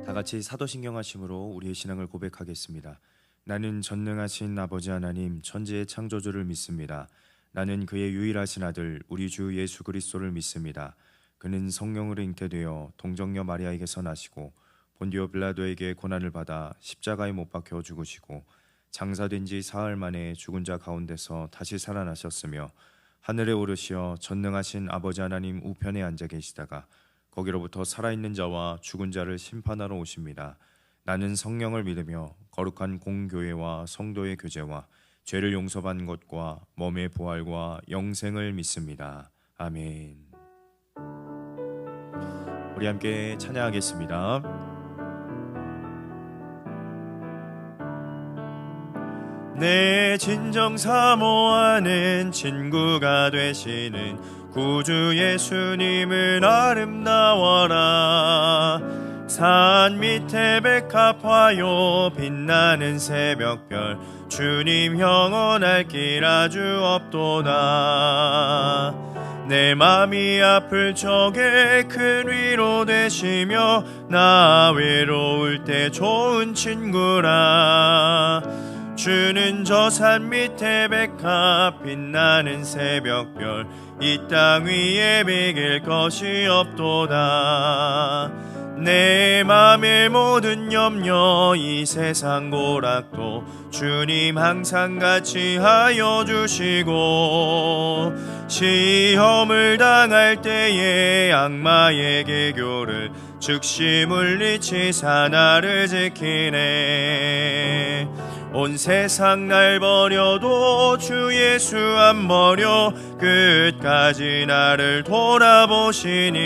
다 같이 사도신경 하심으로 우리의 신앙을 고백하겠습니다. 나는 전능하신 아버지 하나님 천지의 창조주를 믿습니다. 나는 그의 유일하신 아들 우리 주 예수 그리스도를 믿습니다. 그는 성령으로 잉태되어 동정녀 마리아에게서 나시고 본디오 빌라도에게 고난을 받아 십자가에 못 박혀 죽으시고 장사된 지 사흘 만에 죽은 자 가운데서 다시 살아나셨으며 하늘에 오르시어 전능하신 아버지 하나님 우편에 앉아 계시다가 거기로부터 살아있는 자와 죽은 자를 심판하러 오십니다. 나는 성령을 믿으며 거룩한 공교회와 성도의 교제와 죄를 용서받는 것과 몸의 부활과 영생을 믿습니다. 아멘. 우리 함께 찬양하겠습니다. 내 진정 사모하는 친구가 되시는 구주 예수님은 아름다워라. 산 밑에 백합화요 빛나는 새벽별 주님 영원할 길 아주 없도다. 내 맘이 아플 적에 큰 위로 되시며 나 외로울 때 좋은 친구라. 주는 저 산 밑에 백합 빛나는 새벽별 이 땅 위에 비길 것이 없도다. 내 맘의 모든 염려 이 세상 고락도 주님 항상 같이 하여 주시고 시험을 당할 때에 악마의 계교를 즉시 물리치사 나를 지키네. 온 세상 날 버려도 주 예수 안 버려 끝까지 나를 돌아보시니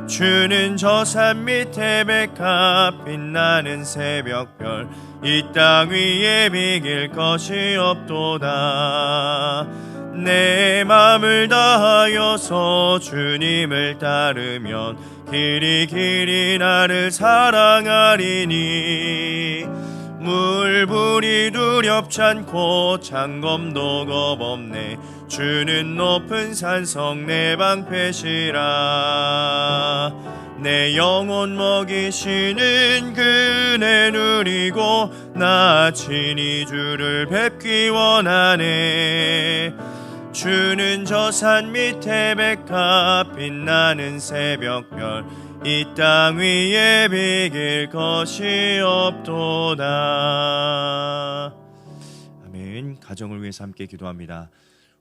주는 저 산 밑에 백합 빛나는 새벽별 이 땅 위에 비길 것이 없도다. 내 맘을 다하여서 주님을 따르면 길이 나를 사랑하리니 물불이 두렵지 않고 창검도 겁없네. 주는 높은 산성 내 방패시라. 내 영혼 먹이시는 그네 누리고 나 친히 주를 뵙기 원하네. 주는 저 산 밑에 백합 빛나는 새벽별 이 땅 위에 비길 것이 없도다. 아멘. 가정을 위해서 함께 기도합니다.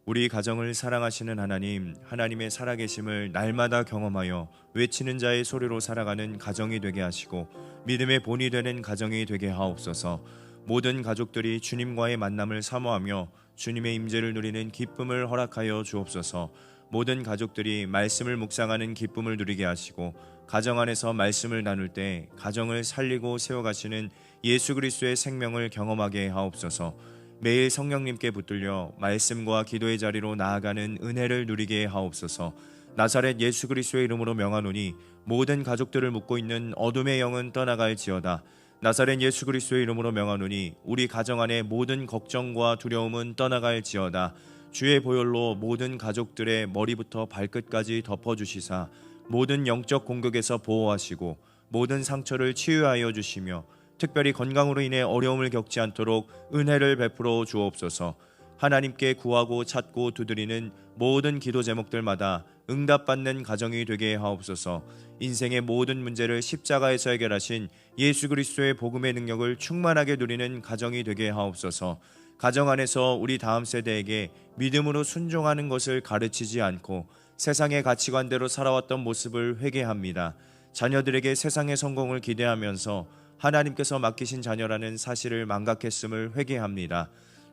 우리 가정을 사랑하시는 하나님, 하나님의 살아계심을 날마다 경험하여 외치는 자의 소리로 살아가는 가정이 되게 하시고 믿음의 본이 되는 가정이 되게 하옵소서. 모든 가족들이 주님과의 만남을 사모하며 주님의 임재를 누리는 기쁨을 허락하여 주옵소서. 모든 가족들이 말씀을 묵상하는 기쁨을 누리게 하시고 가정 안에서 말씀을 나눌 때 가정을 살리고 세워가시는 예수 그리스도의 생명을 경험하게 하옵소서. 매일 성령님께 붙들려 말씀과 기도의 자리로 나아가는 은혜를 누리게 하옵소서. 나사렛 예수 그리스도의 이름으로 명하노니 모든 가족들을 묶고 있는 어둠의 영은 떠나갈지어다. 나사렛 예수 그리스도의 이름으로 명하노니 우리 가정 안에 모든 걱정과 두려움은 떠나갈지어다. 주의 보혈로 모든 가족들의 머리부터 발끝까지 덮어주시사 모든 영적 공격에서 보호하시고 모든 상처를 치유하여 주시며 특별히 건강으로 인해 어려움을 겪지 않도록 은혜를 베풀어 주옵소서. 하나님께 구하고 찾고 두드리는 모든 기도 제목들마다 응답받는 가정이 되게 하옵소서. 인생의 모든 문제를 십자가에서 해결하신 예수 그리스도의 복음의 능력을 충만하게 누리는 가정이 되게 하옵소서. 가정 안에서 우리 다음 세대에게 믿음으로 순종하는 것을 가르치지 않고 세상의 가치관대로 살아왔던 모습을 회개합니다. 자녀들에게 세상의 성공을 기대하면서 하나님께서 맡기신 자녀라는 사실을 망각했음을 회개합니다.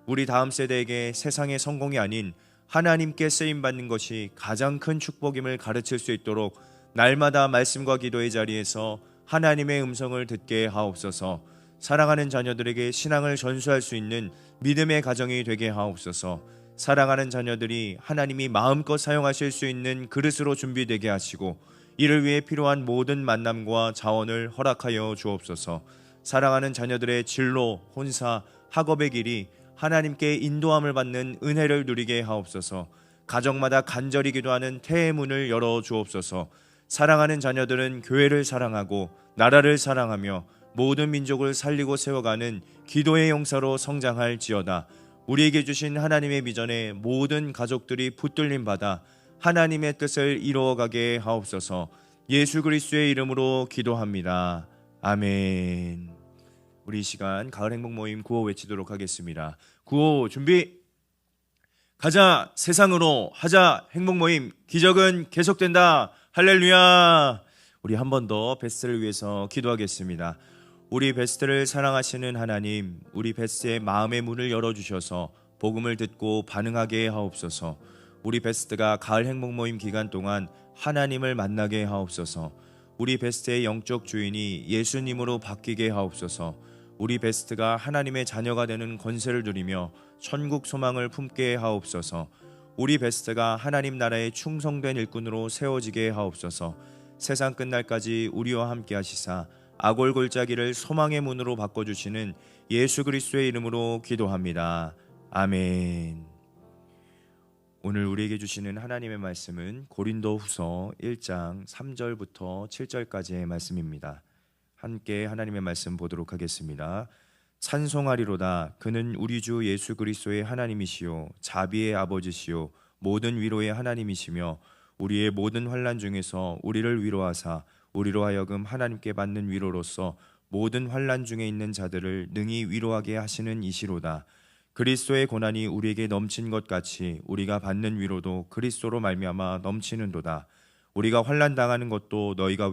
우리 다음 세대에게 세상의 성공이 아닌 하나님께 쓰임받는 것이 가장 큰 축복임을 가르칠 수 있도록 날마다 말씀과 기도의 자리에서 하나님의 음성을 듣게 하옵소서. 사랑하는 자녀들에게 신앙을 전수할 수 있는 믿음의 가정이 되게 하옵소서. 사랑하는 자녀들이 하나님이 마음껏 사용하실 수 있는 그릇으로 준비되게 하시고 이를 위해 필요한 모든 만남과 자원을 허락하여 주옵소서. 사랑하는 자녀들의 진로, 혼사, 학업의 길이 하나님께 인도함을 받는 은혜를 누리게 하옵소서. 가정마다 간절히 기도하는 태의 문을 열어 주옵소서. 사랑하는 자녀들은 교회를 사랑하고 나라를 사랑하며 모든 민족을 살리고 세워가는 기도의 용사로 성장할지어다. 우리에게 주신 하나님의 비전에 모든 가족들이 붙들림 받아 하나님의 뜻을 이루어가게 하옵소서. 예수 그리스도의 이름으로 기도합니다. 아멘. 우리 이 시간 가을 행복 모임 구호 외치도록 하겠습니다. 구호 준비. 가자 세상으로 하자 행복 모임. 기적은 계속된다. 할렐루야. 우리 한 번 더 베스트를 위해서 기도하겠습니다. 우리 베스트를 사랑하시는 하나님, 우리 베스트의 마음의 문을 열어주셔서 복음을 듣고 반응하게 하옵소서. 우리 베스트가 가을 행복 모임 기간 동안 하나님을 만나게 하옵소서. 우리 베스트의 영적 주인이 예수님으로 바뀌게 하옵소서. 우리 베스트가 하나님의 자녀가 되는 권세를 누리며 천국 소망을 품게 하옵소서. 우리 베스트가 하나님 나라의 충성된 일꾼으로 세워지게 하옵소서. 세상 끝날까지 우리와 함께 하시사 악올 골짜기를 소망의 문으로 바꿔주시는 예수 그리스도의 이름으로 기도합니다. 아멘. 오늘 우리에게 주시는 하나님의 말씀은 고린도후서 1장 3절부터 7절까지의 말씀입니다. 함께 하나님의 말씀 보도록 하겠습니다. 찬송하리로다. 그는 우리 주 예수 그리스도의 하나님이시요 자비의 아버지시요 모든 위로의 하나님이시며 우리의 모든 환난 중에서 우리를 위로하사 우리로 하여금 하나님께 받는 위로로서 모든 환난 중에 있는 자들을 능히 위로하게 하시는 이시로다. 그리스도의 고난이 우리에게 넘친 것 같이 우리가 받는 위로도 그리스도로 말미암아 넘치는도다. 우리가 환난 당하는 것도 너희가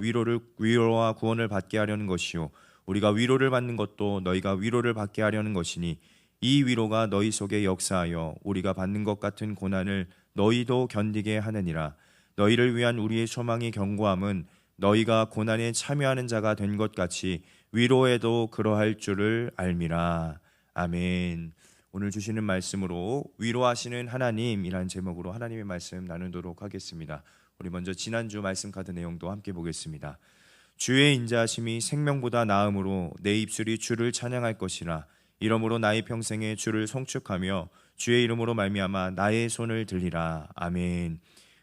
위로와 구원을 받게 하려는 것이요 우리가 위로를 받는 것도 너희가 위로를 받게 하려는 것이니 이 위로가 너희 속에 역사하여 우리가 받는 것 같은 고난을 너희도 견디게 하느니라. 너희를 위한 우리의 소망이 견고함은 너희가 고난에 참여하는 자가 된 것 같이 위로에도 그러할 줄을 알미라. 아멘. 오늘 주시는 말씀으로 위로하시는 하나님이라는 제목으로 하나님의 말씀 나누도록 하겠습니다. 우리 먼저 지난주 말씀 카드 내용도 함께 보겠습니다. 주의 인자하심이 생명보다 나음으로 내 입술이 주를 찬양할 것이라. 이러므로 나의 평생에 주를 송축하며 주의 이름으로 말미암아 나의 손을 들리라. 아멘.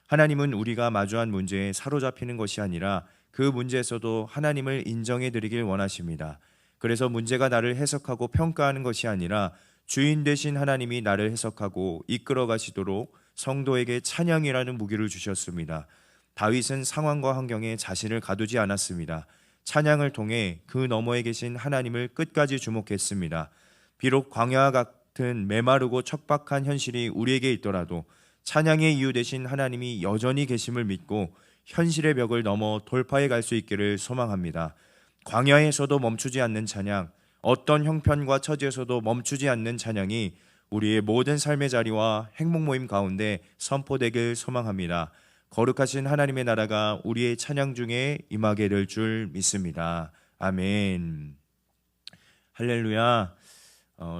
하나님은 우리가 마주한 문제에 사로잡히는 것이 아니라 그 문제에서도 하나님을 인정해 드리길 원하십니다. 그래서 문제가 나를 해석하고 평가하는 것이 아니라 주인 되신 하나님이 나를 해석하고 이끌어 가시도록 성도에게 찬양이라는 무기를 주셨습니다. 다윗은 상황과 환경에 자신을 가두지 않았습니다. 찬양을 통해 그 너머에 계신 하나님을 끝까지 주목했습니다. 비록 광야와 같은 메마르고 척박한 현실이 우리에게 있더라도 찬양의 이유 되신 하나님이 여전히 계심을 믿고 현실의 벽을 넘어 돌파해 갈 수 있기를 소망합니다. 광야에서도 멈추지 않는 찬양, 어떤 형편과 처지에서도 멈추지 않는 찬양이 우리의 모든 삶의 자리와 행복 모임 가운데 선포되길 소망합니다. 거룩하신 하나님의 나라가 우리의 찬양 중에 임하게 될 줄 믿습니다. 아멘. 할렐루야.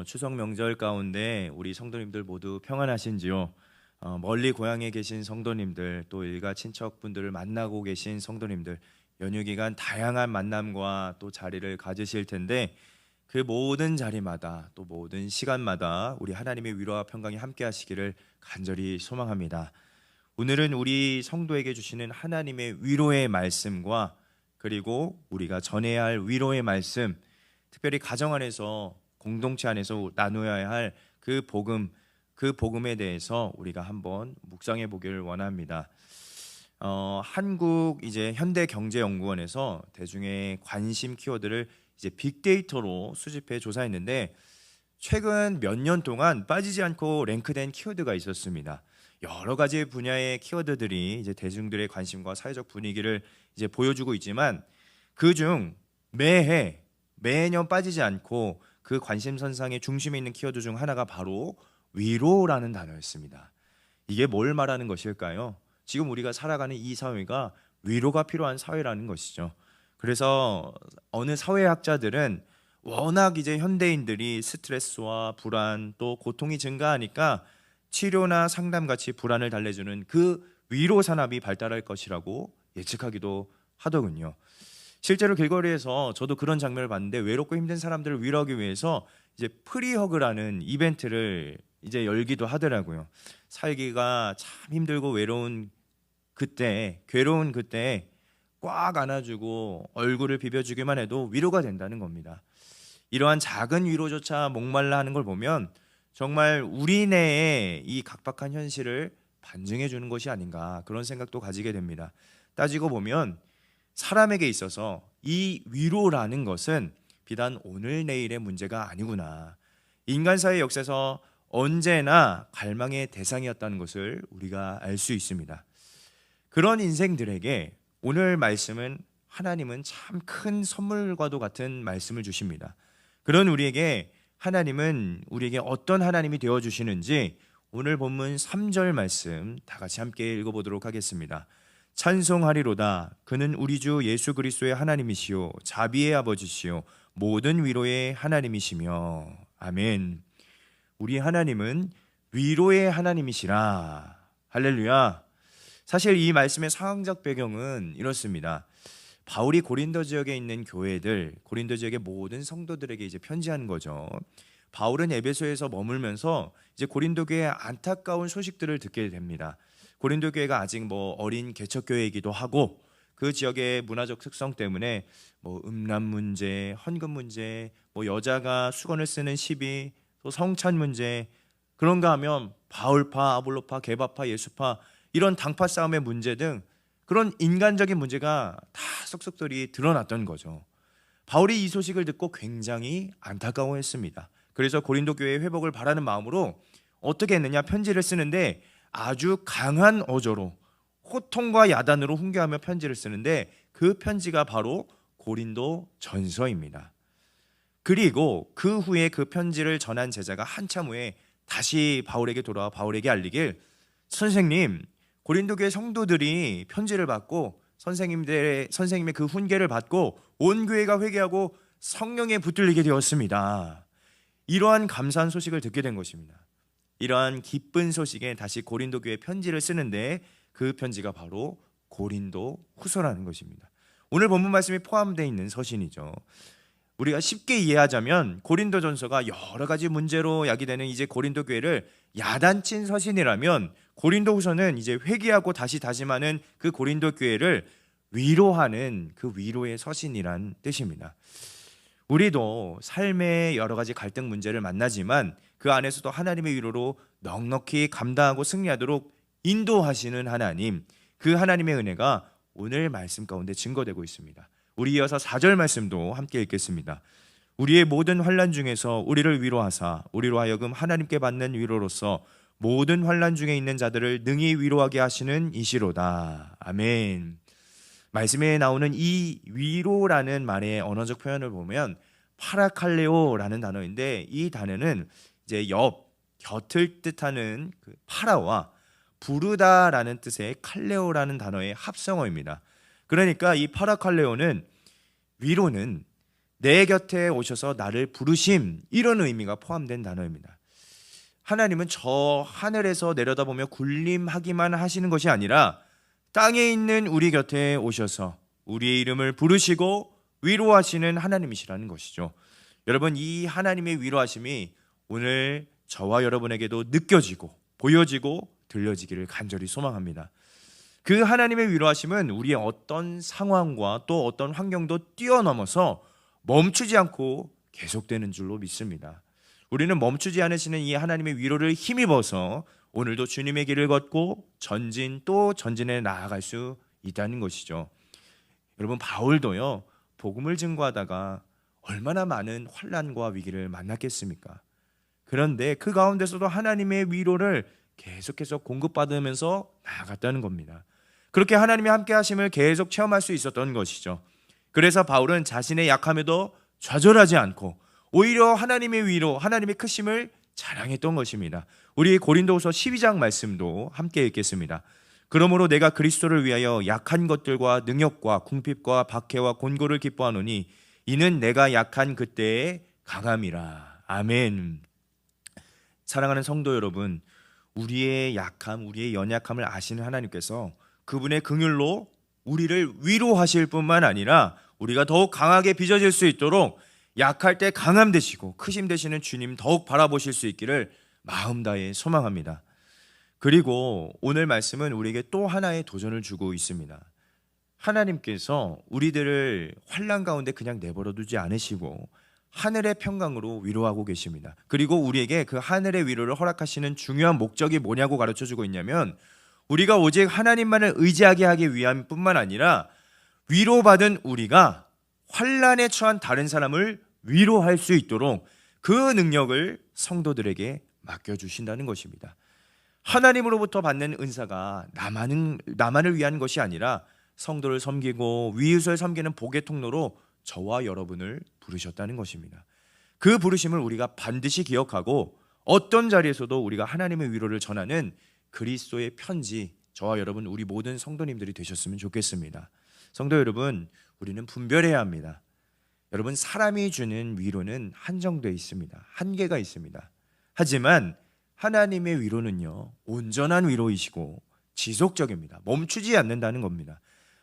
추석 명절 가운데 우리 성도님들 모두 평안하신지요? 멀리 고향에 계신 성도님들, 또 일가 친척분들을 만나고 계신 성도님들, 연휴 기간 다양한 만남과 또 자리를 가지실 텐데 그 모든 자리마다 또 모든 시간마다 우리 하나님의 위로와 평강이 함께 하시기를 간절히 소망합니다. 오늘은 우리 성도에게 주시는 하나님의 위로의 말씀과 그리고 우리가 전해야 할 위로의 말씀, 특별히 가정 안에서 공동체 안에서 나누어야 할 그 복음에 대해서 우리가 한번 묵상해 보기를 원합니다. 한국 이제 현대경제연구원에서 대중의 관심 키워드를 이제 빅데이터로 수집해 조사했는데 최근 몇 년 동안 빠지지 않고 랭크된 키워드가 있었습니다. 여러 가지 분야의 키워드들이 이제 대중들의 관심과 사회적 분위기를 이제 보여주고 있지만 그중 매년 빠지지 않고 그 관심선상의 중심에 있는 키워드 중 하나가 바로 위로라는 단어였습니다. 이게 뭘 말하는 것일까요? 지금 우리가 살아가는 이 사회가 위로가 필요한 사회라는 것이죠. 그래서 어느 사회학자들은 워낙 이제 현대인들이 스트레스와 불안 또 고통이 증가하니까 치료나 상담 같이 불안을 달래주는 그 위로 산업이 발달할 것이라고 예측하기도 하더군요. 실제로 길거리에서 저도 그런 장면을 봤는데 외롭고 힘든 사람들을 위로하기 위해서 이제 프리허그라는 이벤트를 이제 열기도 하더라고요. 살기가 참 힘들고 괴로운 그때 꽉 안아주고 얼굴을 비벼주기만 해도 위로가 된다는 겁니다. 이러한 작은 위로조차 목말라 하는 걸 보면 정말 우리 내에 이 각박한 현실을 반증해 주는 것이 아닌가, 그런 생각도 가지게 됩니다. 따지고 보면 사람에게 있어서 이 위로라는 것은 비단 오늘 내일의 문제가 아니구나. 인간사의 역사에서 언제나 갈망의 대상이었다는 것을 우리가 알 수 있습니다. 그런 인생들에게 오늘 말씀은, 하나님은 참 큰 선물과도 같은 말씀을 주십니다. 그런 우리에게 하나님은 우리에게 어떤 하나님이 되어 주시는지 오늘 본문 3절 말씀 다 같이 함께 읽어보도록 하겠습니다. 찬송하리로다. 그는 우리 주 예수 그리스도의 하나님이시요 자비의 아버지시요 모든 위로의 하나님이시며. 아멘. 우리 하나님은 위로의 하나님이시라. 할렐루야. 사실 이 말씀의 상황적 배경은 이렇습니다. 바울이 고린도 지역에 있는 교회들, 고린도 지역의 모든 성도들에게 이제 편지하는 거죠. 바울은 에베소에서 머물면서 이제 고린도 교회의 안타까운 소식들을 듣게 됩니다. 고린도 교회가 아직 어린 개척 교회이기도 하고, 그 지역의 문화적 특성 때문에 음란 문제, 헌금 문제, 여자가 수건을 쓰는 시비, 또 성찬 문제, 그런가 하면 바울파, 아볼로파, 게바파, 예수파, 이런 당파 싸움의 문제 등 그런 인간적인 문제가 다 쏙쏙들이 드러났던 거죠. 바울이 이 소식을 듣고 굉장히 안타까워했습니다. 그래서 고린도 교회의 회복을 바라는 마음으로 어떻게 했느냐, 편지를 쓰는데 아주 강한 어조로 호통과 야단으로 훈계하며 편지를 쓰는데, 그 편지가 바로 고린도 전서입니다. 그리고 그 후에 그 편지를 전한 제자가 한참 후에 다시 바울에게 돌아와 바울에게 알리길, 선생님, 고린도 교회 성도들이 편지를 받고 선생님의 그 훈계를 받고 온 교회가 회개하고 성령에 붙들리게 되었습니다. 이러한 감사한 소식을 듣게 된 것입니다. 이러한 기쁜 소식에 다시 고린도 교회에 편지를 쓰는데, 그 편지가 바로 고린도 후서라는 것입니다. 오늘 본문 말씀이 포함되어 있는 서신이죠. 우리가 쉽게 이해하자면 고린도 전서가 여러 가지 문제로 야기되는 이제 고린도 교회를 야단친 서신이라면, 고린도 후서는 이제 회개하고 다시 다짐하는 그 고린도 교회를 위로하는 그 위로의 서신이란 뜻입니다. 우리도 삶의 여러 가지 갈등 문제를 만나지만 그 안에서도 하나님의 위로로 넉넉히 감당하고 승리하도록 인도하시는 하나님, 그 하나님의 은혜가 오늘 말씀 가운데 증거되고 있습니다. 우리 이어서 4절 말씀도 함께 읽겠습니다. 우리의 모든 환난 중에서 우리를 위로하사 우리로 하여금 하나님께 받는 위로로서 모든 환난 중에 있는 자들을 능히 위로하게 하시는 이시로다. 아멘. 말씀에 나오는 이 위로라는 말의 언어적 표현을 보면 파라칼레오라는 단어인데, 이 단어는 이제 곁을 뜻하는 그 파라와 부르다라는 뜻의 칼레오라는 단어의 합성어입니다. 그러니까 이 파라칼레오는, 위로는 내 곁에 오셔서 나를 부르심, 이런 의미가 포함된 단어입니다. 하나님은 저 하늘에서 내려다보며 군림하기만 하시는 것이 아니라 땅에 있는 우리 곁에 오셔서 우리의 이름을 부르시고 위로하시는 하나님이시라는 것이죠. 여러분, 이 하나님의 위로하심이 오늘 저와 여러분에게도 느껴지고 보여지고 들려지기를 간절히 소망합니다. 그 하나님의 위로하심은 우리의 어떤 상황과 또 어떤 환경도 뛰어넘어서 멈추지 않고 계속되는 줄로 믿습니다. 우리는 멈추지 않으시는 이 하나님의 위로를 힘입어서 오늘도 주님의 길을 걷고 전진 또 전진해 나아갈 수 있다는 것이죠. 여러분, 바울도요, 복음을 증거하다가 얼마나 많은 환난과 위기를 만났겠습니까? 그런데 그 가운데서도 하나님의 위로를 계속해서 공급받으면서 나아갔다는 겁니다. 그렇게 하나님의 함께 하심을 계속 체험할 수 있었던 것이죠. 그래서 바울은 자신의 약함에도 좌절하지 않고 오히려 하나님의 위로, 하나님의 크심을 자랑했던 것입니다. 우리 고린도후서 12장 말씀도 함께 읽겠습니다. 그러므로 내가 그리스도를 위하여 약한 것들과 능욕과 궁핍과 박해와 곤고를 기뻐하노니 이는 내가 약한 그때의 강함이라. 아멘. 사랑하는 성도 여러분, 우리의 약함, 우리의 연약함을 아시는 하나님께서 그분의 긍휼로 우리를 위로하실 뿐만 아니라 우리가 더욱 강하게 빚어질 수 있도록 약할 때 강함 되시고 크심 되시는 주님 더욱 바라보실 수 있기를 마음 다해 소망합니다. 그리고 오늘 말씀은 우리에게 또 하나의 도전을 주고 있습니다. 하나님께서 우리들을 환난 가운데 그냥 내버려 두지 않으시고 하늘의 평강으로 위로하고 계십니다. 그리고 우리에게 그 하늘의 위로를 허락하시는 중요한 목적이 뭐냐고 가르쳐 주고 있냐면, 우리가 오직 하나님만을 의지하게 하기 위함뿐만 아니라 위로받은 우리가 환난에 처한 다른 사람을 위로할 수 있도록 그 능력을 성도들에게 맡겨주신다는 것입니다. 하나님으로부터 받는 은사가 나만을 위한 것이 아니라 성도를 섬기고 이웃을 섬기는 복의 통로로 저와 여러분을 부르셨다는 것입니다. 그 부르심을 우리가 반드시 기억하고 어떤 자리에서도 우리가 하나님의 위로를 전하는 그리스도의 편지, 저와 여러분 우리 모든 성도님들이 되셨으면 좋겠습니다. 성도 여러분, 우리는 분별해야 합니다. 여러분, 사람이 주는 위로는 한정되어 있습니다. 한계가 있습니다. 하지만 하나님의 위로는요, 온전한 위로이시고 지속적입니다. 멈추지 않는다는 겁니다.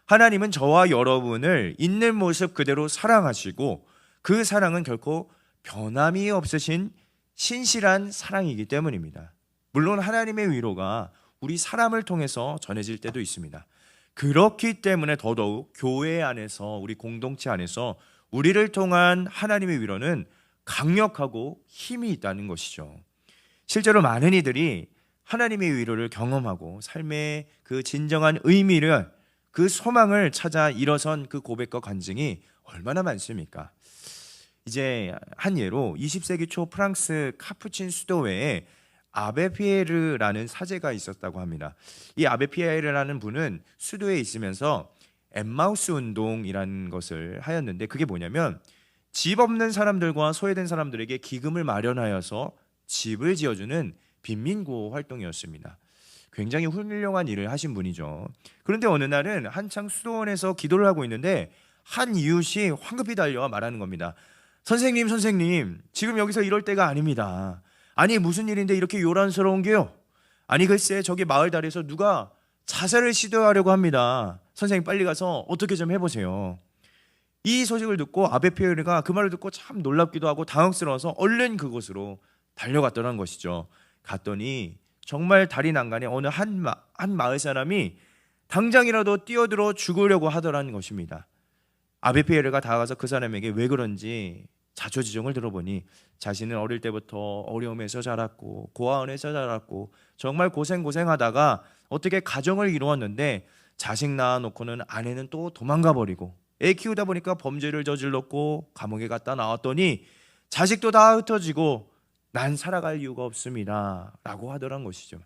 하나님은 저와 여러분을 있는 모습 그대로 사랑하시고 그 사랑은 결코 변함이 없으신 신실한 사랑이기 때문입니다. 물론 하나님의 위로가 우리 사람을 통해서 전해질 때도 있습니다. 그렇기 때문에 더더욱 교회 안에서, 우리 공동체 안에서 우리를 통한 하나님의 위로는 강력하고 힘이 있다는 것이죠. 실제로 많은 이들이 하나님의 위로를 경험하고 삶의 그 진정한 의미를, 그 소망을 찾아 일어선 그 고백과 간증이 얼마나 많습니까? 이제 한 예로 20세기 초 프랑스 카푸친 수도회에 아베 피에르라는 사제가 있었다고 합니다. 이 아베 피에르라는 분은 수도에 있으면서 엠마우스 운동이라는 것을 하였는데, 그게 뭐냐면 집 없는 사람들과 소외된 사람들에게 기금을 마련하여서 집을 지어주는 빈민구호 활동이었습니다. 굉장히 훌륭한 일을 하신 분이죠. 그런데 어느 날은 한창 수도원에서 기도를 하고 있는데 한 이웃이 황급히 달려와 말하는 겁니다. 선생님, 지금 여기서 이럴 때가 아닙니다. 아니, 무슨 일인데 이렇게 요란스러운 게요? 아니, 글쎄 저기 마을 다리에서 누가 자살을 시도하려고 합니다. 선생님, 빨리 가서 어떻게 좀 해보세요. 이 소식을 듣고 아베 피에르가 그 말을 듣고 참 놀랍기도 하고 당황스러워서 얼른 그곳으로 달려갔더란 것이죠. 갔더니 정말 다리 난간에 어느 한 마을 사람이 당장이라도 뛰어들어 죽으려고 하더라는 것입니다. 아베 피에르가 다가가서 그 사람에게 왜 그런지 자초지종을 들어보니 자신은 어릴 때부터 어려움에서 자랐고 고아원에서 자랐고 정말 고생하다가 어떻게 가정을 이루었는데 자식 낳아놓고는 아내는 또 도망가 버리고 애 키우다 보니까 범죄를 저질렀고 감옥에 갔다 나왔더니 자식도 다 흩어지고 난 살아갈 이유가 없습니다 라고 하더란 것이죠.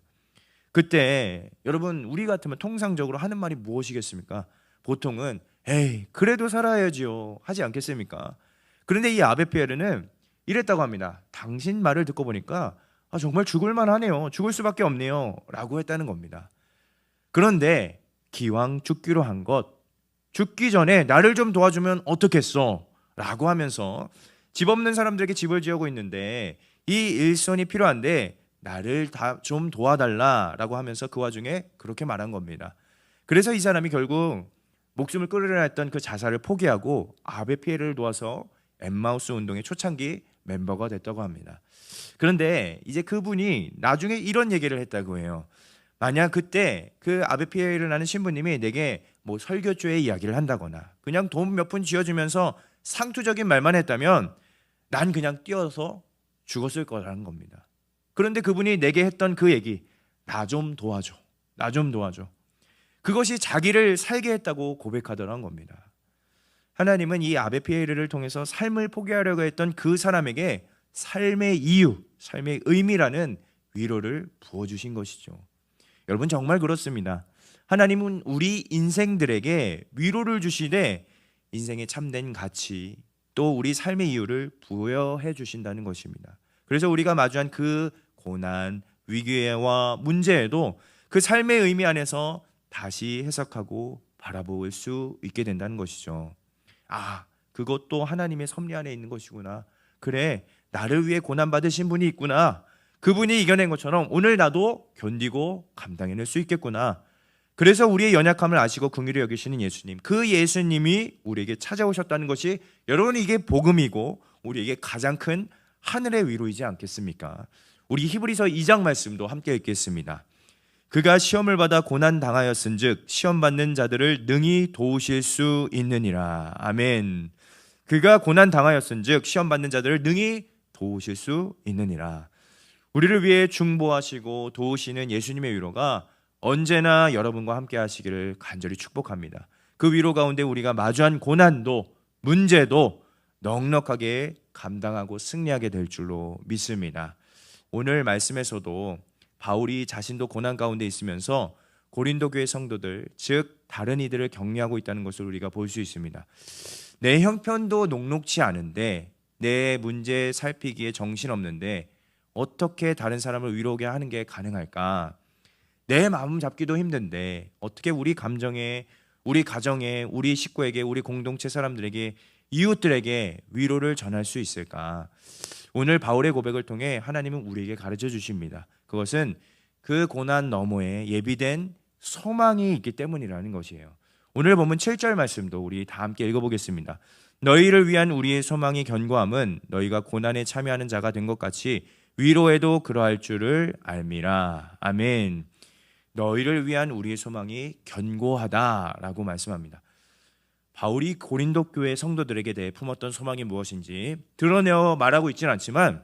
그때 여러분, 우리 같으면 통상적으로 하는 말이 무엇이겠습니까? 보통은 에이, 그래도 살아야지요 하지 않겠습니까? 그런데 이 아베 피에르는 이랬다고 합니다. 당신 말을 듣고 보니까 정말 죽을 만하네요. 죽을 수밖에 없네요 라고 했다는 겁니다. 그런데 기왕 죽기로 한 것, 죽기 전에 나를 좀 도와주면 어떻겠어? 라고 하면서 집 없는 사람들에게 집을 지어고 있는데 이 일손이 필요한데 나를 좀 도와달라라고 하면서 그 와중에 그렇게 말한 겁니다. 그래서 이 사람이 결국 목숨을 끊으려 했던 그 자살을 포기하고 아베 피에르를 도와서 엠마우스 운동의 초창기 멤버가 됐다고 합니다. 그런데 이제 그분이 나중에 이런 얘기를 했다고 해요. 만약 그때 그 아베 피에르라는 신부님이 내게 뭐 설교조의 이야기를 한다거나 그냥 돈 몇 푼 쥐어주면서 상투적인 말만 했다면 난 그냥 뛰어서 죽었을 거라는 겁니다. 그런데 그분이 내게 했던 그 얘기, 나 좀 도와줘, 그것이 자기를 살게 했다고 고백하더란 겁니다. 하나님은 이 아베 피에르를 통해서 삶을 포기하려고 했던 그 사람에게 삶의 이유, 삶의 의미라는 위로를 부어주신 것이죠. 여러분, 정말 그렇습니다. 하나님은 우리 인생들에게 위로를 주시되 인생의 참된 가치, 또 우리 삶의 이유를 부여해 주신다는 것입니다. 그래서 우리가 마주한 그 고난, 위기와 문제에도 그 삶의 의미 안에서 다시 해석하고 바라볼 수 있게 된다는 것이죠. 그것도 하나님의 섭리 안에 있는 것이구나. 그래, 나를 위해 고난받으신 분이 있구나. 그분이 이겨낸 것처럼 오늘 나도 견디고 감당해낼 수 있겠구나. 그래서 우리의 연약함을 아시고 긍휼히 여기시는 예수님, 그 예수님이 우리에게 찾아오셨다는 것이 여러분, 이게 복음이고 우리에게 가장 큰 하늘의 위로이지 않겠습니까? 우리 히브리서 2장 말씀도 함께 읽겠습니다. 그가 시험을 받아 고난 당하였은즉 시험 받는 자들을 능히 도우실 수 있느니라. 아멘. 그가 고난 당하였은즉 시험 받는 자들을 능히 도우실 수 있느니라. 우리를 위해 중보하시고 도우시는 예수님의 위로가 언제나 여러분과 함께 하시기를 간절히 축복합니다. 그 위로 가운데 우리가 마주한 고난도 문제도 넉넉하게 감당하고 승리하게 될 줄로 믿습니다. 오늘 말씀에서도 바울이 자신도 고난 가운데 있으면서 고린도 교회 성도들, 즉 다른 이들을 격려하고 있다는 것을 우리가 볼 수 있습니다. 내 형편도 녹록지 않은데, 내 문제 살피기에 정신없는데 어떻게 다른 사람을 위로하게 하는 게 가능할까? 내 마음 잡기도 힘든데 어떻게 우리 감정에, 우리 가정에, 우리 식구에게, 우리 공동체 사람들에게, 이웃들에게 위로를 전할 수 있을까? 오늘 바울의 고백을 통해 하나님은 우리에게 가르쳐 주십니다. 그것은 그 고난 너머에 예비된 소망이 있기 때문이라는 것이에요. 오늘 본문 7절 말씀도 우리 다 함께 읽어보겠습니다. 너희를 위한 우리의 소망이 견고함은 너희가 고난에 참여하는 자가 된 것 같이 위로에도 그러할 줄을 알미라. 아멘. 너희를 위한 우리의 소망이 견고하다라고 말씀합니다. 바울이 고린도 교회 성도들에게 대해 품었던 소망이 무엇인지 드러내어 말하고 있지는 않지만,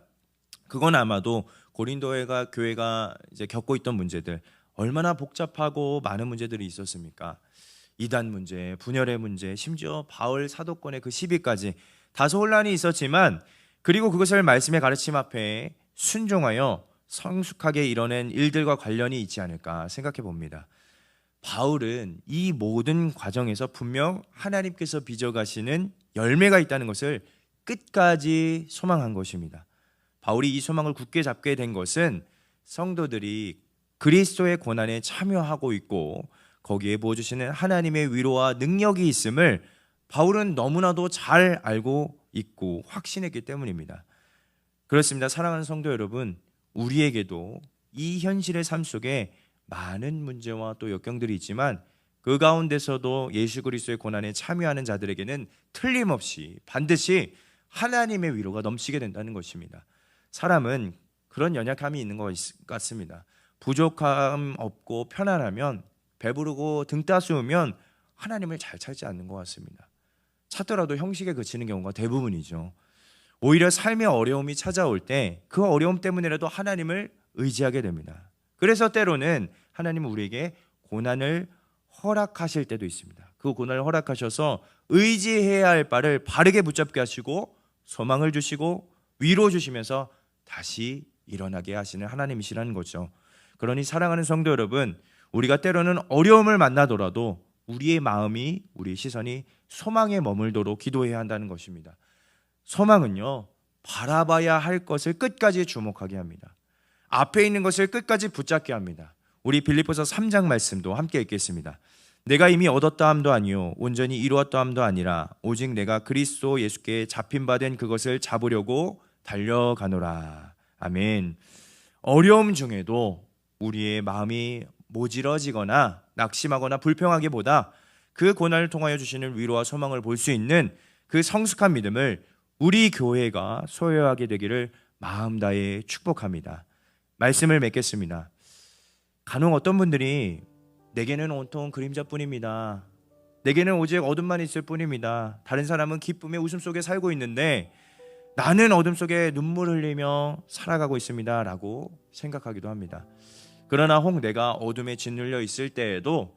그건 아마도 고린도가 교회가 이제 겪고 있던 문제들, 얼마나 복잡하고 많은 문제들이 있었습니까? 이단 문제, 분열의 문제, 심지어 바울 사도권의 그 시비까지 다소 혼란이 있었지만, 그리고 그것을 말씀의 가르침 앞에 순종하여 성숙하게 이뤄낸 일들과 관련이 있지 않을까 생각해 봅니다. 바울은 이 모든 과정에서 분명 하나님께서 빚어가시는 열매가 있다는 것을 끝까지 소망한 것입니다. 바울이 이 소망을 굳게 잡게 된 것은 성도들이 그리스도의 고난에 참여하고 있고 거기에 부어주시는 하나님의 위로와 능력이 있음을 바울은 너무나도 잘 알고 있고 확신했기 때문입니다. 그렇습니다. 사랑하는 성도 여러분, 우리에게도 이 현실의 삶 속에 많은 문제와 또 역경들이 있지만 그 가운데서도 예수 그리스도의 고난에 참여하는 자들에게는 틀림없이 반드시 하나님의 위로가 넘치게 된다는 것입니다. 사람은 그런 연약함이 있는 것 같습니다. 부족함 없고 편안하면, 배부르고 등 따스우면 하나님을 잘 찾지 않는 것 같습니다. 찾더라도 형식에 그치는 경우가 대부분이죠. 오히려 삶의 어려움이 찾아올 때 그 어려움 때문이라도 하나님을 의지하게 됩니다. 그래서 때로는 하나님은 우리에게 고난을 허락하실 때도 있습니다. 그 고난을 허락하셔서 의지해야 할 바를 바르게 붙잡게 하시고 소망을 주시고 위로 주시면서 다시 일어나게 하시는 하나님이시라는 거죠. 그러니 사랑하는 성도 여러분, 우리가 때로는 어려움을 만나더라도 우리의 마음이, 우리의 시선이 소망에 머물도록 기도해야 한다는 것입니다. 소망은요, 바라봐야 할 것을 끝까지 주목하게 합니다. 앞에 있는 것을 끝까지 붙잡게 합니다. 우리 빌립보서 3장 말씀도 함께 읽겠습니다. 내가 이미 얻었다 함도 아니요 온전히 이루었다 함도 아니라 오직 내가 그리스도 예수께 잡힌 바 된 그것을 잡으려고 달려가노라. 아멘. 어려움 중에도 우리의 마음이 모질어지거나 낙심하거나 불평하기보다 그 고난을 통하여 주시는 위로와 소망을 볼 수 있는 그 성숙한 믿음을 우리 교회가 소유하게 되기를 마음 다해 축복합니다. 말씀을 맺겠습니다. 간혹 어떤 분들이 내게는 온통 그림자뿐입니다. 내게는 오직 어둠만 있을 뿐입니다. 다른 사람은 기쁨의 웃음 속에 살고 있는데 나는 어둠 속에 눈물 흘리며 살아가고 있습니다 라고 생각하기도 합니다. 그러나 혹 내가 어둠에 짓눌려 있을 때에도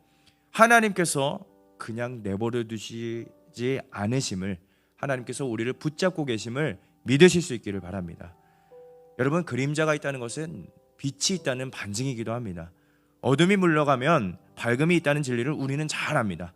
하나님께서 그냥 내버려 두시지 않으심을, 하나님께서 우리를 붙잡고 계심을 믿으실 수 있기를 바랍니다. 여러분, 그림자가 있다는 것은 빛이 있다는 반증이기도 합니다. 어둠이 물러가면 밝음이 있다는 진리를 우리는 잘 압니다.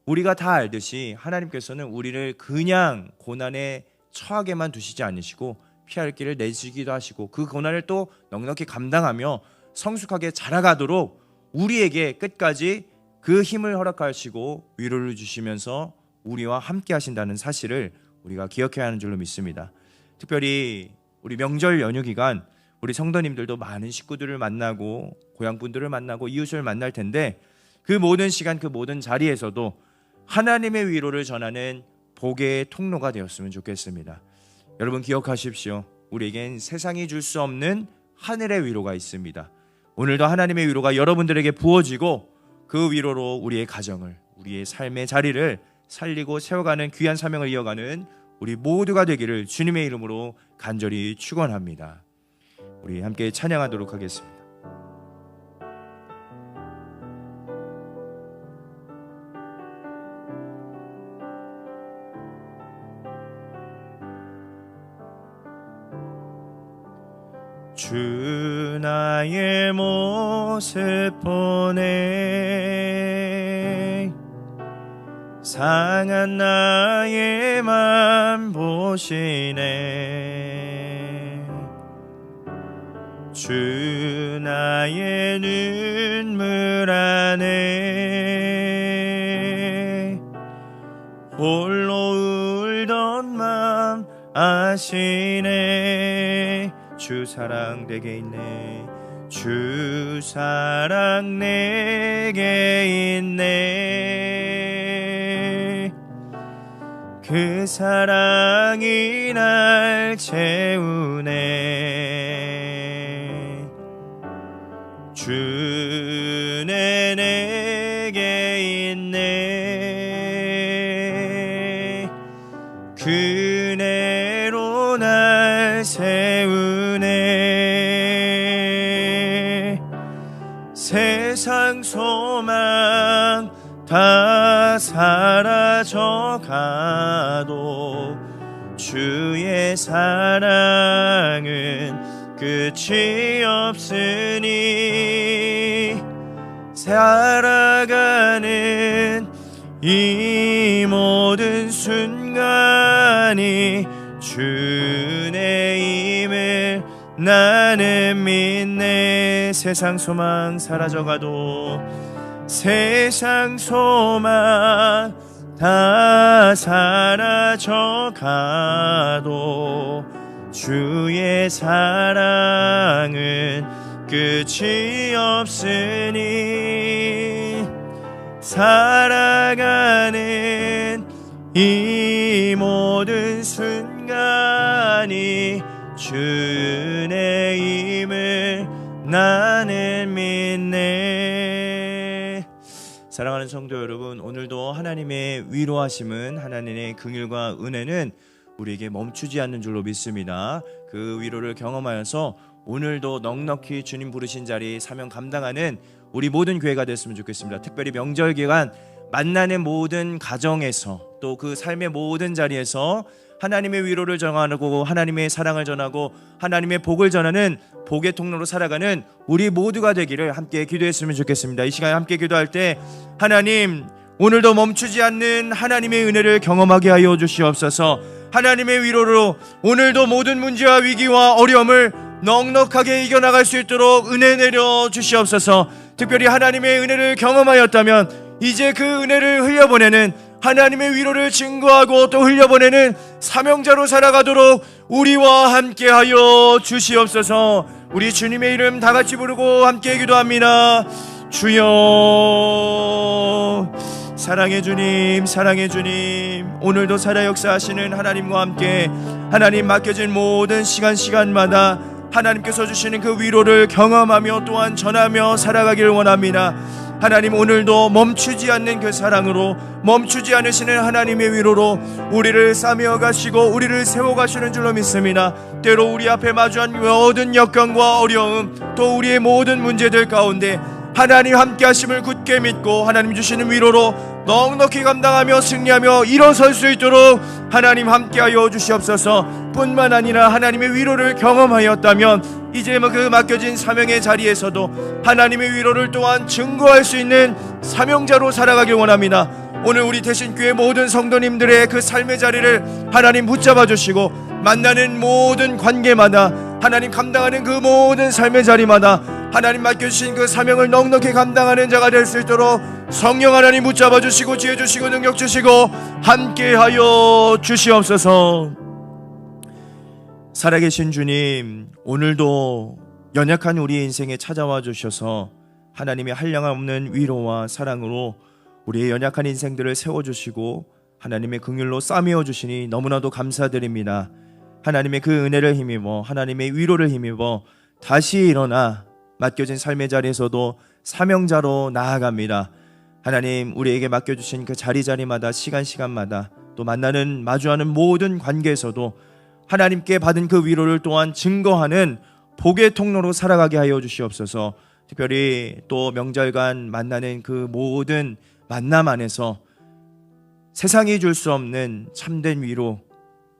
우리가 다 알듯이 하나님께서는 우리를 그냥 고난에 처하게만 두시지 않으시고 피할 길을 내주기도 하시고 그 고난을 또 넉넉히 감당하며 성숙하게 자라가도록 우리에게 끝까지 그 힘을 허락하시고 위로를 주시면서 우리와 함께 하신다는 사실을 우리가 기억해야 하는 줄로 믿습니다. 특별히 우리 명절 연휴 기간 우리 성도님들도 많은 식구들을 만나고 고향분들을 만나고 이웃을 만날 텐데 그 모든 시간, 그 모든 자리에서도 하나님의 위로를 전하는 복의 통로가 되었으면 좋겠습니다. 여러분 기억하십시오. 우리에겐 세상이 줄 수 없는 하늘의 위로가 있습니다. 오늘도 하나님의 위로가 여러분들에게 부어지고 그 위로로 우리의 가정을, 우리의 삶의 자리를 살리고 세워가는 귀한 사명을 이어가는 우리 모두가 되기를 주님의 이름으로 간절히 축원합니다. 우리 함께 찬양하도록 하겠습니다. 주 나의 모습 보네 상한 나의 맘 보시네 주 나의 눈물 안에 홀로 울던 맘 아시네 주 사랑 내게 있네 주 사랑 내게 있네 그 사랑이 날 채우네 주네 내게 있네 그네로 날 세우네 세상 소망 다 사라져가도 주의 사랑은 끝이 없으니 살아가는 이 모든 순간이 주의 임을 나는 믿네 세상 소망 사라져가도 세상 소망 다 사라져가도 주의 사랑은 끝이 없으니 살아가는 이 모든 순간이 주의 임을 나는 믿네. 사랑하는 성도 여러분, 오늘도 하나님의 위로하심은, 하나님의 긍휼과 은혜는 우리에게 멈추지 않는 줄로 믿습니다. 그 위로를 경험하여서 오늘도 넉넉히 주님 부르신 자리 사명 감당하는 우리 모든 교회가 됐으면 좋겠습니다. 특별히 명절 기간 만나는 모든 가정에서 또 그 삶의 모든 자리에서 하나님의 위로를 전하고 하나님의 사랑을 전하고 하나님의 복을 전하는 복의 통로로 살아가는 우리 모두가 되기를 함께 기도했으면 좋겠습니다. 이 시간에 함께 기도할 때 하나님, 오늘도 멈추지 않는 하나님의 은혜를 경험하게 하여 주시옵소서. 하나님의 위로로 오늘도 모든 문제와 위기와 어려움을 넉넉하게 이겨나갈 수 있도록 은혜 내려 주시옵소서. 특별히 하나님의 은혜를 경험하였다면 이제 그 은혜를 흘려보내는, 하나님의 위로를 증거하고 또 흘려보내는 사명자로 살아가도록 우리와 함께하여 주시옵소서. 우리 주님의 이름 다 같이 부르고 함께 기도합니다. 주여, 사랑의 주님, 사랑의 주님, 오늘도 살아 역사하시는 하나님과 함께 하나님 맡겨진 모든 시간마다 하나님께서 주시는 그 위로를 경험하며 또한 전하며 살아가길 원합니다. 하나님, 오늘도 멈추지 않는 그 사랑으로, 멈추지 않으시는 하나님의 위로로 우리를 싸매어 가시고 우리를 세워 가시는 줄로 믿습니다. 때로 우리 앞에 마주한 모든 역경과 어려움, 또 우리의 모든 문제들 가운데 하나님 함께 하심을 굳게 믿고 하나님 주시는 위로로 넉넉히 감당하며 승리하며 일어설 수 있도록 하나님 함께하여 주시옵소서. 뿐만 아니라 하나님의 위로를 경험하였다면 이제 그 맡겨진 사명의 자리에서도 하나님의 위로를 또한 증거할 수 있는 사명자로 살아가길 원합니다. 오늘 우리 대신교회 모든 성도님들의 그 삶의 자리를 하나님 붙잡아 주시고 만나는 모든 관계마다 하나님 감당하는 그 모든 삶의 자리마다 하나님 맡겨주신 그 사명을 넉넉히 감당하는 자가 될 수 있도록 성령 하나님 붙잡아 주시고 지혜 주시고 능력 주시고 함께하여 주시옵소서. 살아계신 주님, 오늘도 연약한 우리의 인생에 찾아와 주셔서 하나님의 한량없는 위로와 사랑으로 우리의 연약한 인생들을 세워주시고 하나님의 긍휼로 싸매어 주시니 너무나도 감사드립니다. 하나님의 그 은혜를 힘입어, 하나님의 위로를 힘입어 다시 일어나 맡겨진 삶의 자리에서도 사명자로 나아갑니다. 하나님, 우리에게 맡겨주신 그 자리마다 시간마다 또 만나는 마주하는 모든 관계에서도 하나님께 받은 그 위로를 또한 증거하는 복의 통로로 살아가게 하여 주시옵소서. 특별히 또 명절간 만나는 그 모든 만남 안에서 세상이 줄 수 없는 참된 위로,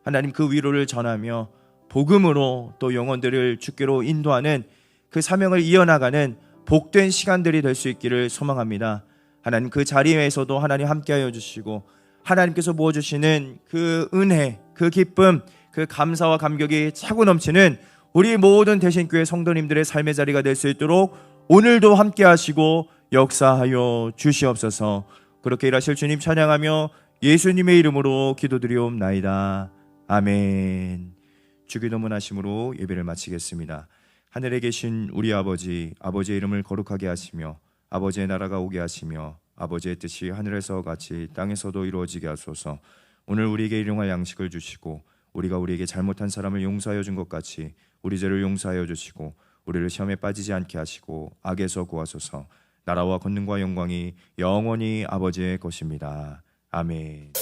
하나님 그 위로를 전하며 복음으로 또 영혼들을 주께로 인도하는 그 사명을 이어나가는 복된 시간들이 될 수 있기를 소망합니다. 하나님, 그 자리에서도 하나님 함께하여 주시고 하나님께서 부어주시는 그 은혜, 그 기쁨, 그 감사와 감격이 차고 넘치는 우리 모든 대신교회 성도님들의 삶의 자리가 될 수 있도록 오늘도 함께 하시고 역사하여 주시옵소서. 그렇게 일하실 주님 찬양하며 예수님의 이름으로 기도드리옵나이다. 아멘. 주기도문 하심으로 예배를 마치겠습니다. 하늘에 계신 우리 아버지, 아버지의 이름을 거룩하게 하시며 아버지의 나라가 오게 하시며 아버지의 뜻이 하늘에서 같이 땅에서도 이루어지게 하소서. 오늘 우리에게 일용할 양식을 주시고 우리가 우리에게 잘못한 사람을 용서하여 준 것 같이 우리 죄를 용서하여 주시고 우리를 시험에 빠지지 않게 하시고 악에서 구하소서. 나라와 권능과 영광이 영원히 아버지의 것입니다. 아멘.